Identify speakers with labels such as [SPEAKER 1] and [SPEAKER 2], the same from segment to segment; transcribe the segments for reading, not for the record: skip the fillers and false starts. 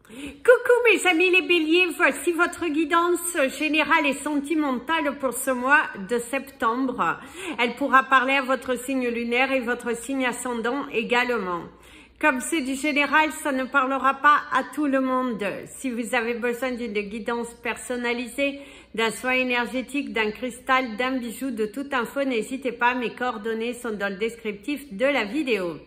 [SPEAKER 1] Coucou mes amis les béliers, voici votre guidance générale et sentimentale pour ce mois de septembre. Elle pourra parler à votre signe lunaire et votre signe ascendant également. Comme c'est du général, ça ne parlera pas à tout le monde. Si vous avez besoin d'une guidance personnalisée, d'un soin énergétique, d'un cristal, d'un bijou, de toute info, n'hésitez pas, mes coordonnées sont dans le descriptif de la vidéo.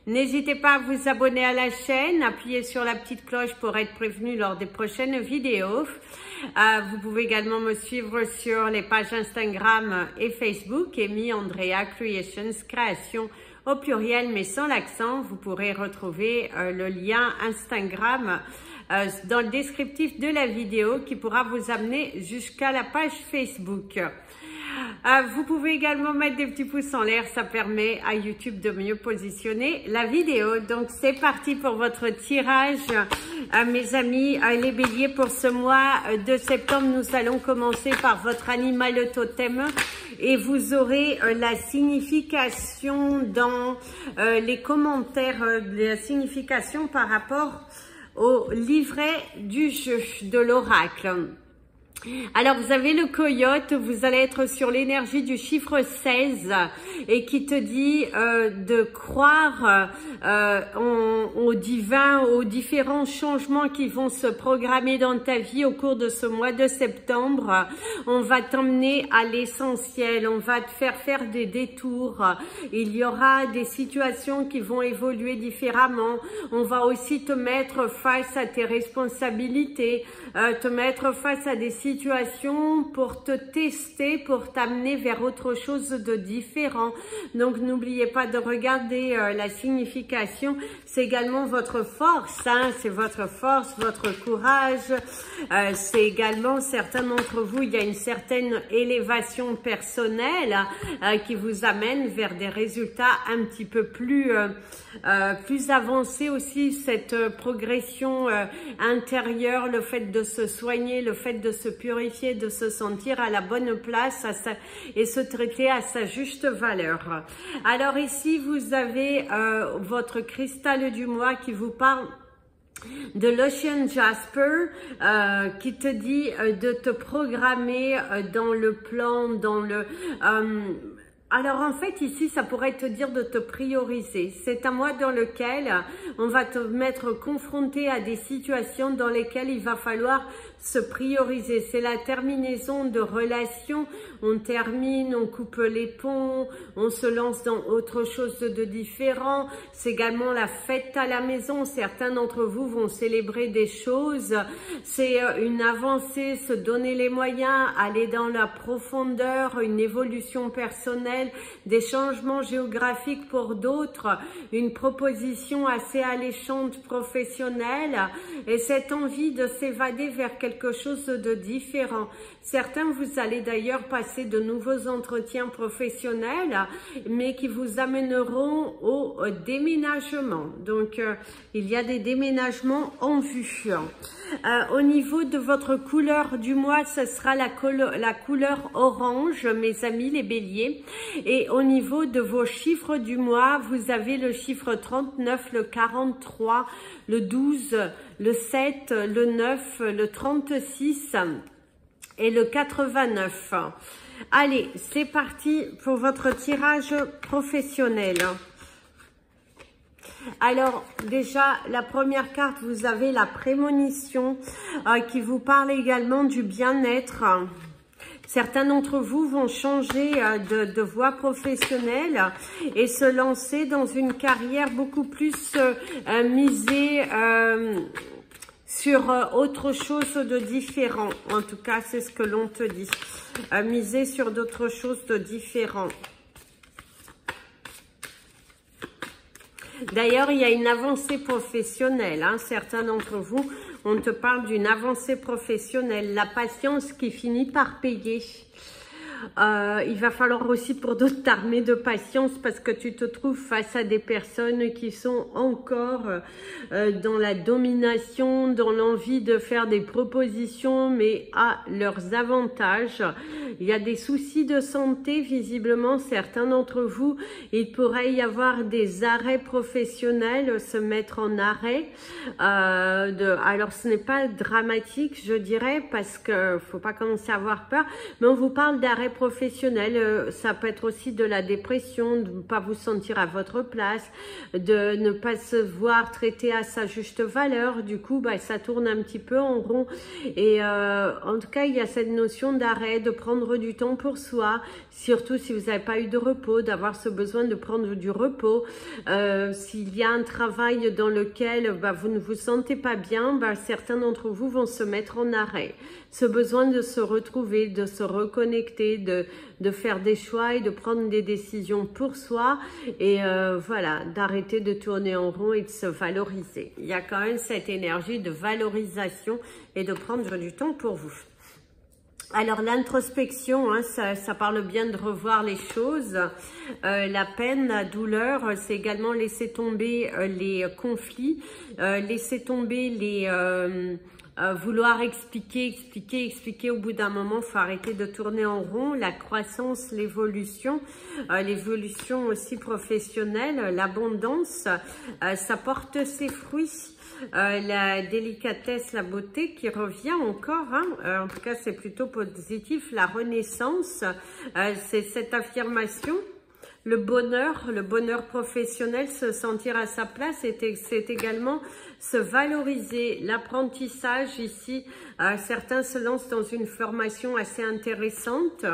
[SPEAKER 1] N'hésitez pas à vous abonner à la chaîne, appuyez sur la petite cloche pour être prévenu lors des prochaines vidéos. Vous pouvez également me suivre sur les pages Instagram et Facebook, Amy Andrea Creations, création au pluriel mais sans l'accent. Vous pourrez retrouver le lien Instagram dans le descriptif de la vidéo qui pourra vous amener jusqu'à la page Facebook. Vous pouvez également mettre des petits pouces en l'air, ça permet à YouTube de mieux positionner la vidéo. Donc c'est parti pour votre tirage, mes amis, les béliers, pour ce mois de septembre. Nous allons commencer par votre animal totem et vous aurez la signification dans les commentaires, la signification par rapport au livret du jeu de l'oracle. Alors, vous avez le coyote, vous allez être sur l'énergie du chiffre 16 et qui te dit de croire au divin, aux différents changements qui vont se programmer dans ta vie au cours de ce mois de septembre. On va t'emmener à l'essentiel, on va te faire des détours. Il y aura des situations qui vont évoluer différemment. On va aussi te mettre face à tes responsabilités, te mettre face à des situations pour te tester, pour t'amener vers autre chose de différent. Donc n'oubliez pas de regarder la signification. C'est également votre force, hein, c'est votre force, votre courage. C'est également, certains d'entre vous, il y a une certaine élévation personnelle qui vous amène vers des résultats un petit peu plus avancés aussi. Cette progression intérieure, le fait de se soigner, le fait de se purifier, de se sentir à la bonne place et se traiter à sa juste valeur. Alors ici, vous avez votre cristal du mois qui vous parle de l'Ocean Jasper, qui te dit de te programmer dans le plan, dans le... alors en fait ici ça pourrait te dire de te prioriser. C'est un mois dans lequel on va te mettre confronté à des situations dans lesquelles il va falloir se prioriser. C'est la terminaison de relations, on termine, on coupe les ponts, on se lance dans autre chose de différent. C'est également la fête à la maison, certains d'entre vous vont célébrer des choses. C'est une avancée, se donner les moyens, aller dans la profondeur, une évolution personnelle, des changements géographiques pour d'autres, une proposition assez alléchante professionnelle et cette envie de s'évader vers quelque chose de différent. Certains, vous allez d'ailleurs passer de nouveaux entretiens professionnels, mais qui vous amèneront au déménagement. Donc, il y a des déménagements en vue. Au niveau de votre couleur du mois, ce sera la couleur orange, mes amis les béliers. Et au niveau de vos chiffres du mois, vous avez le chiffre 39, le 43, le 12, le 7, le 9, le 36 et le 89. Allez, c'est parti pour votre tirage professionnel. Alors déjà, la première carte, vous avez la prémonition qui vous parle également du bien-être. Certains d'entre vous vont changer de voie professionnelle et se lancer dans une carrière beaucoup plus misée sur autre chose de différent. En tout cas, c'est ce que l'on te dit. Miser sur d'autres choses de différent. D'ailleurs, il y a une avancée professionnelle. Hein. Certains d'entre vous, on te parle d'une avancée professionnelle. La patience qui finit par payer. Il va falloir aussi pour d'autres t'armer de patience parce que tu te trouves face à des personnes qui sont encore dans la domination, dans l'envie de faire des propositions, mais à leurs avantages. Il y a des soucis de santé, visiblement, certains d'entre vous. Il pourrait y avoir des arrêts professionnels, se mettre en arrêt. Alors, ce n'est pas dramatique, je dirais, parce que faut pas commencer à avoir peur, mais on vous parle d'arrêt professionnel. Ça peut être aussi de la dépression, de ne pas vous sentir à votre place, de ne pas se voir traité à sa juste valeur. Du coup, bah, ça tourne un petit peu en rond. Et en tout cas, il y a cette notion d'arrêt, de prendre du temps pour soi, surtout si vous n'avez pas eu de repos, d'avoir ce besoin de prendre du repos. S'il y a un travail dans lequel bah, vous ne vous sentez pas bien, bah, certains d'entre vous vont se mettre en arrêt. Ce besoin de se retrouver, de se reconnecter, de faire des choix et de prendre des décisions pour soi et voilà, d'arrêter de tourner en rond et de se valoriser. Il y a quand même cette énergie de valorisation et de prendre du temps pour vous. Alors l'introspection, hein, ça parle bien de revoir les choses. La peine, la douleur, c'est également laisser tomber les conflits, laisser tomber les... vouloir expliquer, au bout d'un moment, faut arrêter de tourner en rond. La croissance, l'évolution aussi professionnelle, l'abondance, ça porte ses fruits. La délicatesse, la beauté qui revient encore, hein. En tout cas c'est plutôt positif. La renaissance, c'est cette affirmation. Le bonheur professionnel, se sentir à sa place, c'est également se valoriser. L'apprentissage ici, certains se lancent dans une formation assez intéressante.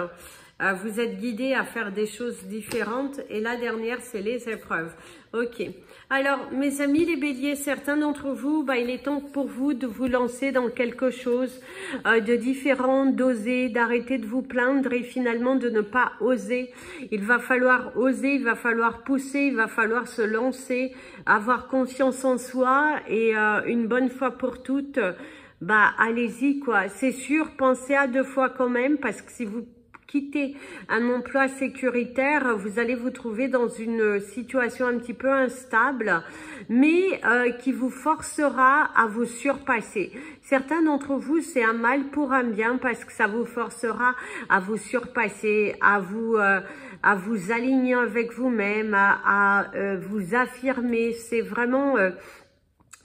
[SPEAKER 1] Vous êtes guidés à faire des choses différentes. Et la dernière, c'est les épreuves. Ok. Alors, mes amis les béliers, certains d'entre vous, bah, il est temps pour vous de vous lancer dans quelque chose de différent, d'oser, d'arrêter de vous plaindre et finalement de ne pas oser. Il va falloir oser, il va falloir pousser, il va falloir se lancer, avoir confiance en soi et une bonne fois pour toutes, bah, allez-y quoi. C'est sûr, pensez à 2 fois quand même parce que si vous quittez un emploi sécuritaire, vous allez vous trouver dans une situation un petit peu instable, mais qui vous forcera à vous surpasser. Certains d'entre vous, c'est un mal pour un bien parce que ça vous forcera à vous surpasser, à vous aligner avec vous-même, à vous affirmer. C'est vraiment...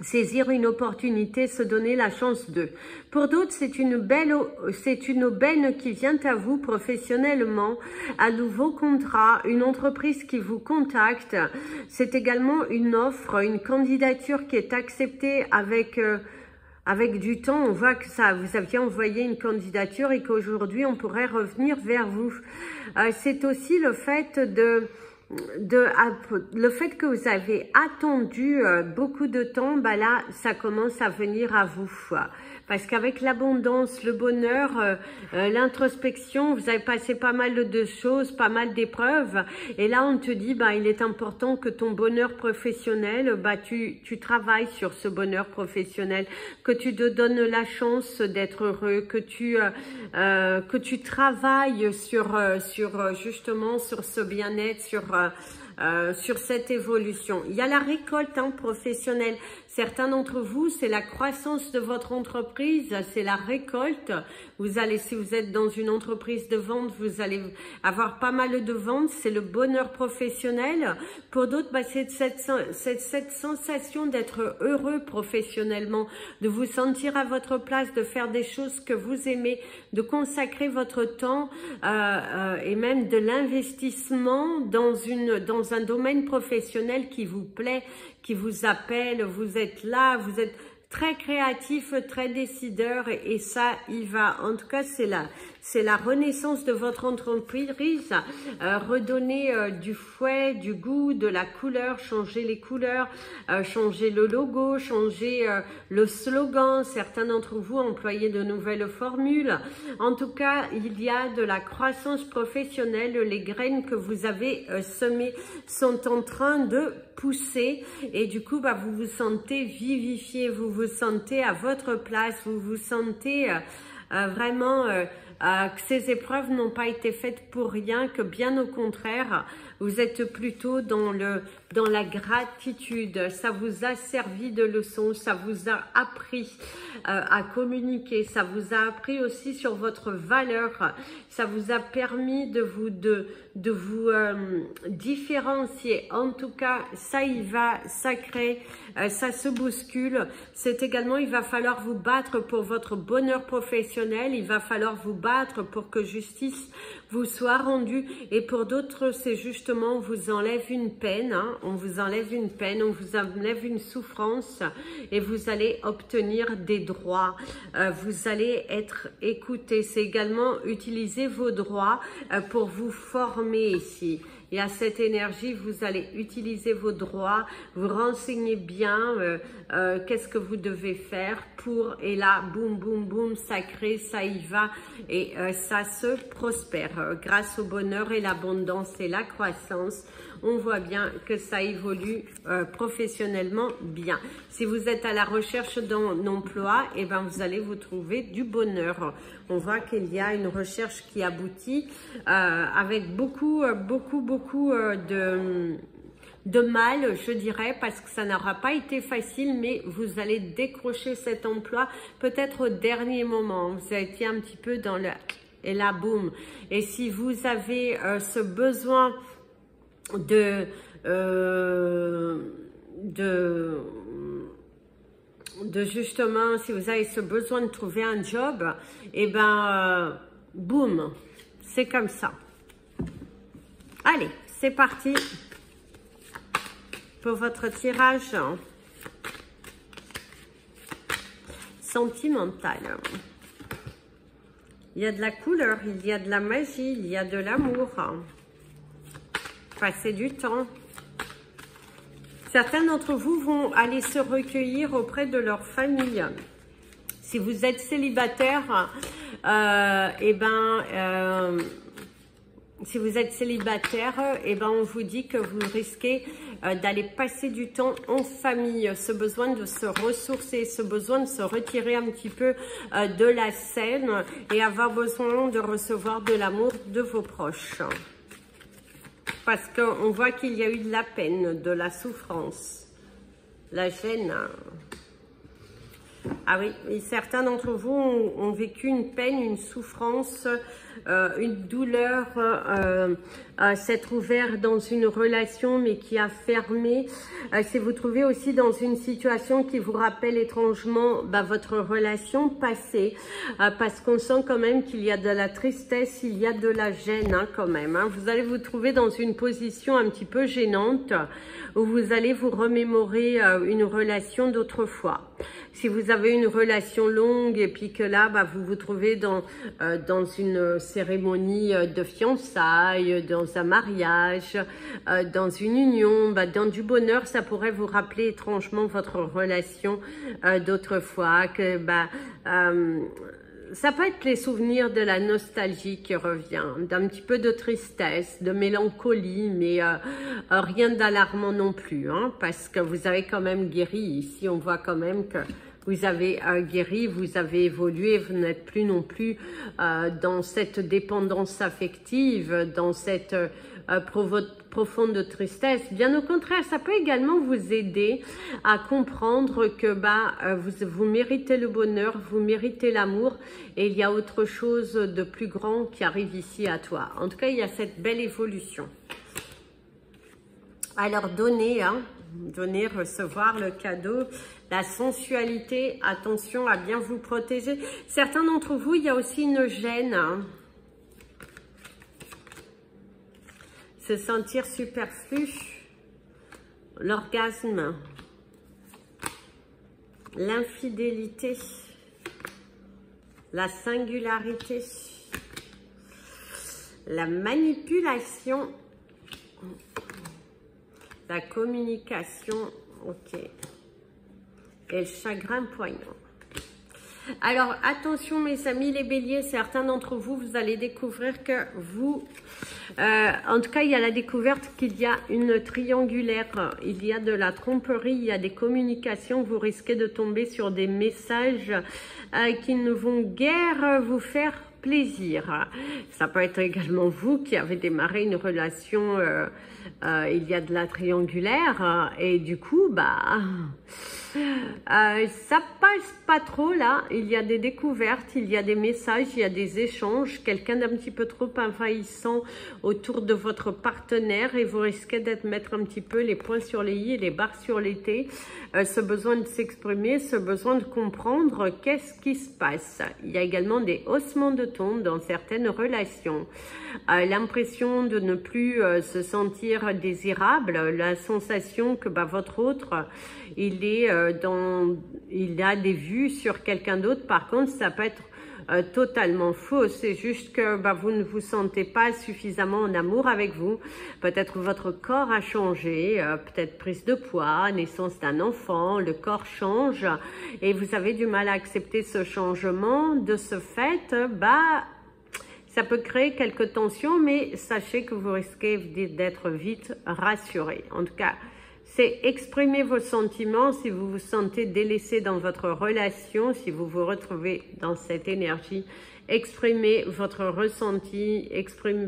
[SPEAKER 1] saisir une opportunité, se donner la chance d'eux. Pour d'autres, c'est une aubaine qui vient à vous professionnellement, un nouveau contrat, une entreprise qui vous contacte. C'est également une offre, une candidature qui est acceptée avec du temps. On voit que vous aviez envoyé une candidature et qu'aujourd'hui, on pourrait revenir vers vous. C'est aussi le fait le fait que vous avez attendu beaucoup de temps, bah là, ça commence à venir à vous. Parce qu'avec l'abondance, le bonheur, l'introspection, vous avez passé pas mal de choses, pas mal d'épreuves. Et là, on te dit, bah, il est important que ton bonheur professionnel, bah, tu travailles sur ce bonheur professionnel, que tu te donnes la chance d'être heureux, que tu travailles justement sur ce bien-être, sur cette évolution. Il y a la récolte professionnelle. Certains d'entre vous, c'est la croissance de votre entreprise, c'est la récolte. Si vous êtes dans une entreprise de vente, vous allez avoir pas mal de ventes, c'est le bonheur professionnel. Pour d'autres, bah, c'est cette sensation d'être heureux professionnellement, de vous sentir à votre place, de faire des choses que vous aimez, de consacrer votre temps et même de l'investissement dans un domaine professionnel qui vous plaît, qui vous appelle. Vous êtes là, vous êtes très créatif, très décideur et ça, il va. En tout cas, c'est la renaissance de votre entreprise. Redonner du fouet, du goût, de la couleur, changer les couleurs, changer le logo, changer le slogan. Certains d'entre vous employez de nouvelles formules. En tout cas, il y a de la croissance professionnelle. Les graines que vous avez semées sont en train de pousser et du coup, bah, vous vous sentez vivifié, vous vous sentez à votre place, vous vous sentez vraiment que ces épreuves n'ont pas été faites pour rien, que bien au contraire, vous êtes plutôt dans la gratitude. Ça vous a servi de leçon, ça vous a appris à communiquer, ça vous a appris aussi sur votre valeur, ça vous a permis de vous différencier. En tout cas, ça y va, ça crée, ça se bouscule. C'est également, il va falloir vous battre pour votre bonheur professionnel, il va falloir vous battre pour que justice vous soit rendue, et pour d'autres, c'est justement, on vous enlève une peine, hein, on vous enlève une peine, on vous enlève une souffrance, et vous allez obtenir des droits, vous allez être écouté. C'est également utiliser vos droits pour vous former ici. Et à cette énergie, vous allez utiliser vos droits, vous renseignez bien qu'est-ce que vous devez faire pour, et là, boum, boum, boum, ça crée, ça y va, et ça se prospère. Grâce au bonheur et l'abondance et la croissance, on voit bien que ça évolue professionnellement bien. Si vous êtes à la recherche d'un emploi, eh ben vous allez vous trouver du bonheur. On voit qu'il y a une recherche qui aboutit avec beaucoup de mal, je dirais, parce que ça n'aura pas été facile, mais vous allez décrocher cet emploi peut-être au dernier moment. Vous avez été un petit peu dans le... Et là, boum. Et si vous avez ce besoin de justement, si vous avez ce besoin de trouver un job, et ben boum, c'est comme ça. Allez, c'est parti pour votre tirage sentimental. Il y a de la couleur, il y a de la magie, il y a de l'amour. Passer du temps. Certains d'entre vous vont aller se recueillir auprès de leur famille. Si vous êtes célibataire, si vous êtes célibataire, on vous dit que vous risquez d'aller passer du temps en famille. Ce besoin de se ressourcer, ce besoin de se retirer un petit peu de la scène et avoir besoin de recevoir de l'amour de vos proches. Parce qu'on voit qu'il y a eu de la peine, de la souffrance, la gêne. Ah oui, et certains d'entre vous ont vécu une peine, une souffrance, une douleur, s'être ouvert dans une relation mais qui a fermé. Si vous trouvez aussi dans une situation qui vous rappelle étrangement votre relation passée, parce qu'on sent quand même qu'il y a de la tristesse, il y a de la gêne quand même. Vous allez vous trouver dans une position un petit peu gênante où vous allez vous remémorer une relation d'autrefois. Si vous avez une relation longue et puis que là, vous vous trouvez dans une cérémonie de fiançailles, dans un mariage, dans une union, dans du bonheur, ça pourrait vous rappeler étrangement votre relation d'autrefois. Que ça peut être les souvenirs de la nostalgie qui revient, d'un petit peu de tristesse, de mélancolie, mais rien d'alarmant non plus, parce que vous avez quand même guéri. Ici, on voit quand même que vous avez guéri, vous avez évolué, vous n'êtes plus non plus dans cette dépendance affective, dans cette profonde tristesse. Bien au contraire, ça peut également vous aider à comprendre que vous méritez le bonheur, vous méritez l'amour, et il y a autre chose de plus grand qui arrive ici à toi. En tout cas, il y a cette belle évolution. Alors, donner, recevoir le cadeau, la sensualité, attention à bien vous protéger. Certains d'entre vous, il y a aussi une gêne. Se sentir superflu, l'orgasme, l'infidélité, la singularité, la manipulation, la communication, ok, et le chagrin poignant. Alors, attention mes amis les béliers, certains d'entre vous, vous allez découvrir que vous... en tout cas, il y a la découverte qu'il y a une triangulaire, il y a de la tromperie, il y a des communications, vous risquez de tomber sur des messages qui ne vont guère vous faire plaisir. Ça peut être également vous qui avez démarré une relation il y a de la triangulaire et du coup, ça passe pas trop là. Il y a des découvertes, il y a des messages, il y a des échanges. Quelqu'un d'un petit peu trop envahissant autour de votre partenaire et vous risquez d'être mettre un petit peu les points sur les i et les barres sur les t. Ce besoin de s'exprimer, ce besoin de comprendre qu'est-ce qui se passe. Il y a également des haussements de ton dans certaines relations. L'impression de ne plus se sentir désirable, la sensation que votre autre, il a des vues sur quelqu'un d'autre. Par contre, ça peut être totalement faux. C'est juste que vous ne vous sentez pas suffisamment en amour avec vous. Peut-être votre corps a changé, peut-être prise de poids, naissance d'un enfant, le corps change et vous avez du mal à accepter ce changement. De ce fait, ça peut créer quelques tensions, mais sachez que vous risquez d'être vite rassuré. En tout cas, c'est exprimer vos sentiments si vous vous sentez délaissé dans votre relation, si vous vous retrouvez dans cette énergie. Exprimez votre ressenti,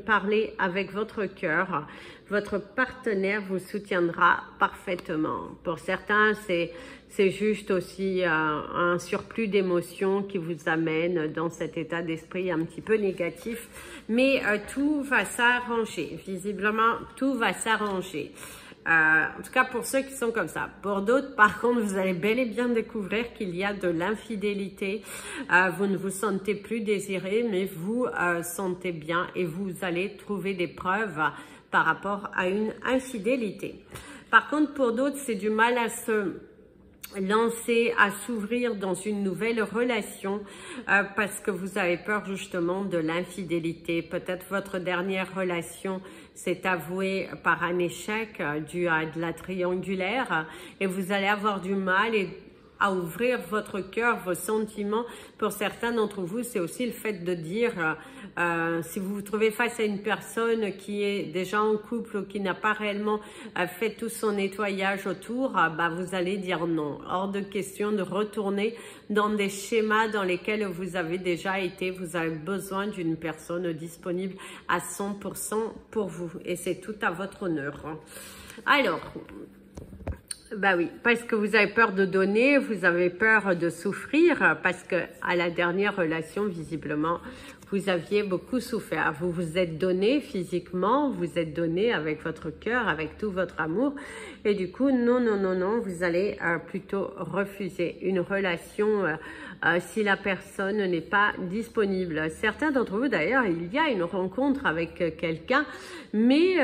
[SPEAKER 1] parlez avec votre cœur. Votre partenaire vous soutiendra parfaitement. Pour certains, c'est juste aussi un surplus d'émotions qui vous amène dans cet état d'esprit un petit peu négatif. Mais tout va s'arranger. Visiblement, tout va s'arranger. En tout cas pour ceux qui sont comme ça. Pour d'autres, par contre, vous allez bel et bien découvrir qu'il y a de l'infidélité. Vous ne vous sentez plus désiré, mais vous sentez bien et vous allez trouver des preuves par rapport à une infidélité. Par contre, pour d'autres, c'est du mal à se lancer, à s'ouvrir dans une nouvelle relation parce que vous avez peur justement de l'infidélité. Peut-être votre dernière relation s'est avouée par un échec dû à de la triangulaire et vous allez avoir du mal à ouvrir votre cœur, vos sentiments. Pour certains d'entre vous, c'est aussi le fait de dire, si vous vous trouvez face à une personne qui est déjà en couple ou qui n'a pas réellement fait tout son nettoyage autour, vous allez dire non. Hors de question de retourner dans des schémas dans lesquels vous avez déjà été. Vous avez besoin d'une personne disponible à 100% pour vous. Et c'est tout à votre honneur. Alors, oui, parce que vous avez peur de donner, vous avez peur de souffrir, parce que à la dernière relation, visiblement, vous aviez beaucoup souffert. Vous vous êtes donné physiquement, vous êtes donné avec votre cœur, avec tout votre amour. Et du coup, non, vous allez plutôt refuser une relation si la personne n'est pas disponible. Certains d'entre vous, d'ailleurs, il y a une rencontre avec quelqu'un, mais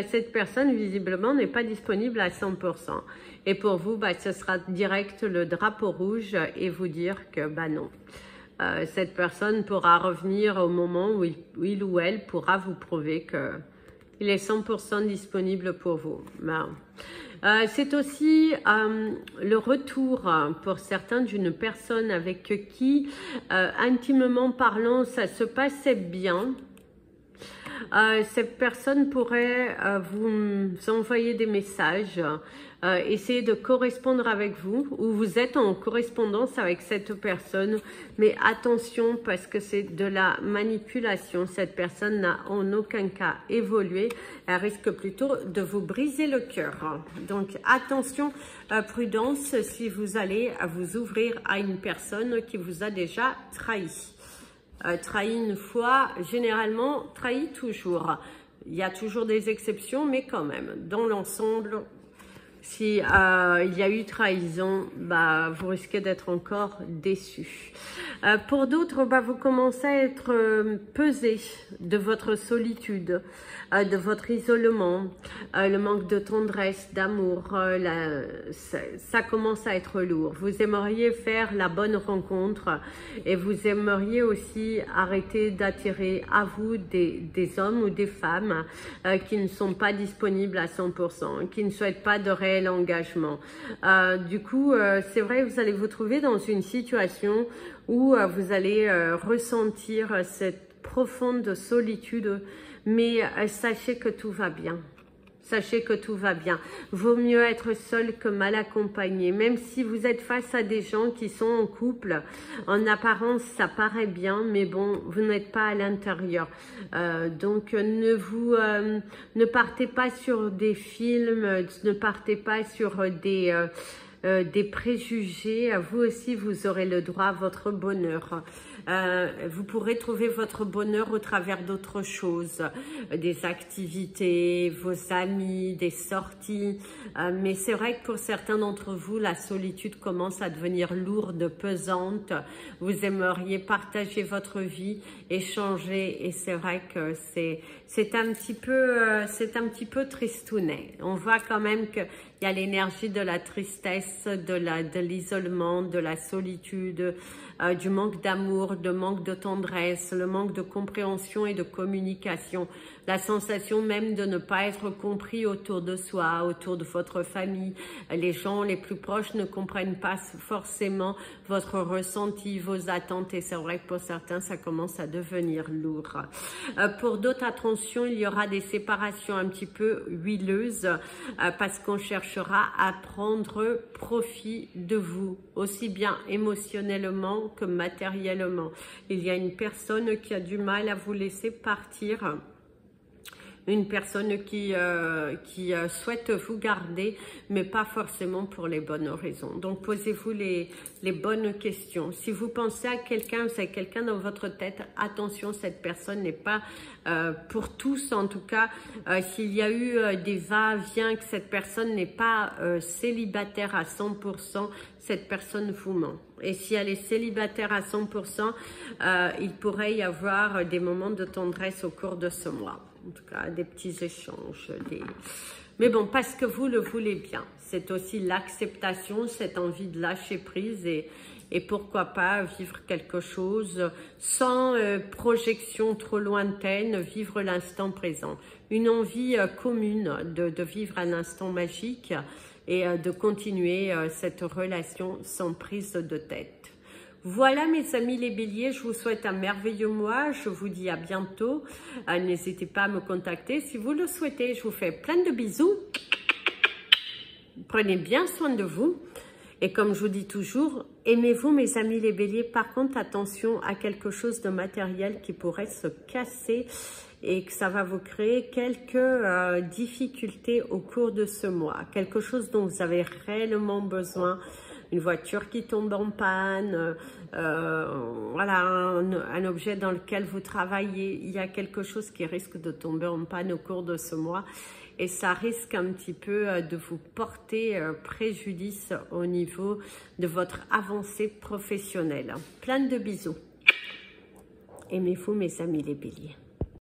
[SPEAKER 1] cette personne, visiblement, n'est pas disponible à 100%. Et pour vous, ce sera direct le drapeau rouge et vous dire que non. Cette personne pourra revenir au moment où il ou elle pourra vous prouver qu'il est 100% disponible pour vous. C'est aussi le retour pour certains d'une personne avec qui, intimement parlant, ça se passait bien. Cette personne pourrait vous envoyer des messages, essayer de correspondre avec vous, ou vous êtes en correspondance avec cette personne, mais attention parce que c'est de la manipulation. Cette personne n'a en aucun cas évolué, elle risque plutôt de vous briser le cœur. Donc attention, prudence si vous allez vous ouvrir à une personne qui vous a déjà trahi. Trahi une fois, généralement trahi toujours. Il y a toujours des exceptions, mais quand même, dans l'ensemble, si il y a eu trahison, vous risquez d'être encore déçu. Pour d'autres, vous commencez à être pesé de votre solitude, de votre isolement, le manque de tendresse, d'amour, ça commence à être lourd. Vous aimeriez faire la bonne rencontre et vous aimeriez aussi arrêter d'attirer à vous des hommes ou des femmes qui ne sont pas disponibles à 100%, qui ne souhaitent pas de réel engagement. Du coup, c'est vrai, vous allez vous trouver dans une situation où vous allez ressentir cette profonde solitude, mais sachez que tout va bien. Sachez que tout va bien. Vaut mieux être seul que mal accompagné. Même si vous êtes face à des gens qui sont en couple, en apparence, ça paraît bien, mais bon, vous n'êtes pas à l'intérieur. Donc, ne partez pas sur des films, ne partez pas sur des préjugés. Vous aussi, vous aurez le droit à votre bonheur. Vous pourrez trouver votre bonheur au travers d'autres choses, des activités, vos amis, des sorties. Mais c'est vrai que pour certains d'entre vous, la solitude commence à devenir lourde, pesante. Vous aimeriez partager votre vie, échanger, et c'est vrai que c'est un petit peu tristounet. On voit quand même qu'il y a l'énergie de la tristesse, de l'isolement, de la solitude, du manque d'amour, de manque de tendresse, le manque de compréhension et de communication, la sensation même de ne pas être compris autour de soi, autour de votre famille. Les gens les plus proches ne comprennent pas forcément votre ressenti, vos attentes, et c'est vrai que pour certains, ça commence à devenir lourd. Pour d'autres, attention, il y aura des séparations un petit peu huileuses parce qu'on cherchera à prendre profit de vous, aussi bien émotionnellement que matériellement. Il y a une personne qui a du mal à vous laisser partir, une personne qui souhaite vous garder, mais pas forcément pour les bonnes raisons. Donc, posez-vous les bonnes questions. Si vous pensez à quelqu'un, vous avez quelqu'un dans votre tête, attention, cette personne n'est pas pour tous, en tout cas. S'il y a eu des va-et-vient, que cette personne n'est pas célibataire à 100%, cette personne vous ment. Et si elle est célibataire à 100%, il pourrait y avoir des moments de tendresse au cours de ce mois. En tout cas, des petits échanges. Mais bon, parce que vous le voulez bien. C'est aussi l'acceptation, cette envie de lâcher prise et pourquoi pas vivre quelque chose sans projection trop lointaine, vivre l'instant présent. Une envie commune de vivre un instant magique et de continuer cette relation sans prise de tête. Voilà mes amis les béliers, je vous souhaite un merveilleux mois, je vous dis à bientôt, n'hésitez pas à me contacter si vous le souhaitez, je vous fais plein de bisous, prenez bien soin de vous et comme je vous dis toujours, aimez-vous mes amis les béliers. Par contre attention à quelque chose de matériel qui pourrait se casser et que ça va vous créer quelques difficultés au cours de ce mois, quelque chose dont vous avez réellement besoin. Une voiture qui tombe en panne, voilà, un objet dans lequel vous travaillez, il y a quelque chose qui risque de tomber en panne au cours de ce mois et ça risque un petit peu de vous porter préjudice au niveau de votre avancée professionnelle. Plein de bisous. Aimez-vous mes amis les béliers.